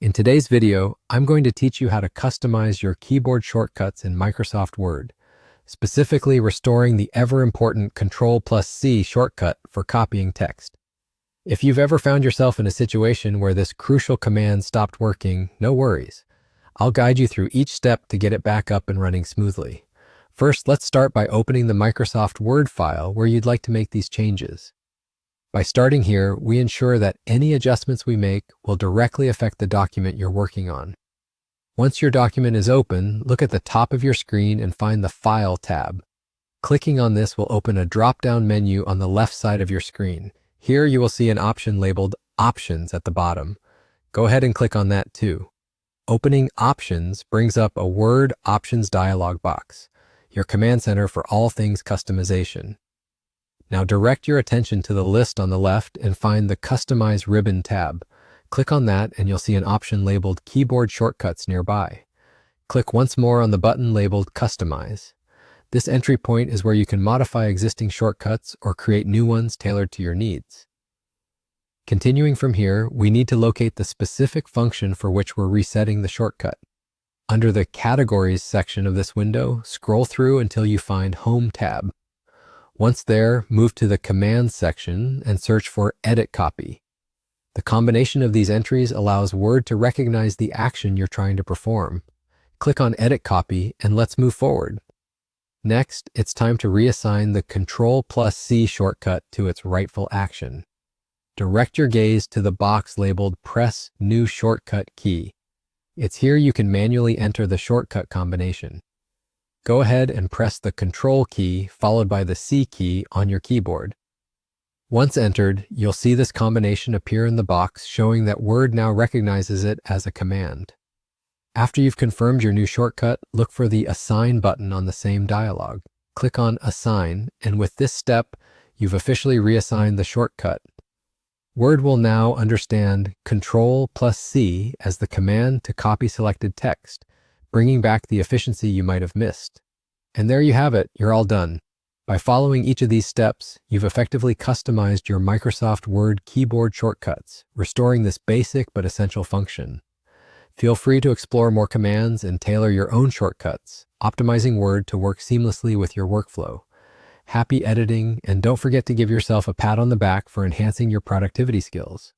In today's video, I'm going to teach you how to customize your keyboard shortcuts in Microsoft Word, specifically restoring the ever-important Ctrl+C shortcut for copying text. If you've ever found yourself in a situation where this crucial command stopped working, no worries. I'll guide you through each step to get it back up and running smoothly. First, let's start by opening the Microsoft Word file where you'd like to make these changes. By starting here, we ensure that any adjustments we make will directly affect the document you're working on. Once your document is open, look at the top of your screen and find the File tab. Clicking on this will open a drop-down menu on the left side of your screen. Here you will see an option labeled Options at the bottom. Go ahead and click on that too. Opening Options brings up a Word Options dialog box, your command center for all things customization. Now direct your attention to the list on the left and find the Customize ribbon tab. Click on that and you'll see an option labeled Keyboard Shortcuts nearby. Click once more on the button labeled Customize. This entry point is where you can modify existing shortcuts or create new ones tailored to your needs. Continuing from here, we need to locate the specific function for which we're resetting the shortcut. Under the Categories section of this window, scroll through until you find Home tab. Once there, move to the Commands section and search for Edit Copy. The combination of these entries allows Word to recognize the action you're trying to perform. Click on Edit Copy and let's move forward. Next, it's time to reassign the Ctrl+C shortcut to its rightful action. Direct your gaze to the box labeled Press New Shortcut Key. It's here you can manually enter the shortcut combination. Go ahead and press the Control key followed by the C key on your keyboard. Once entered, you'll see this combination appear in the box showing that Word now recognizes it as a command. After you've confirmed your new shortcut, look for the Assign button on the same dialog. Click on Assign, and with this step, you've reassigned the shortcut. Word will now understand Ctrl+C as the command to copy selected text, bringing back the efficiency you might have missed. And there you have it, you're all done. By following each of these steps, you've effectively customized your Microsoft Word keyboard shortcuts, restoring this basic but essential function. Feel free to explore more commands and tailor your own shortcuts, optimizing Word to work seamlessly with your workflow. Happy editing, and don't forget to give yourself a pat on the back for enhancing your productivity skills.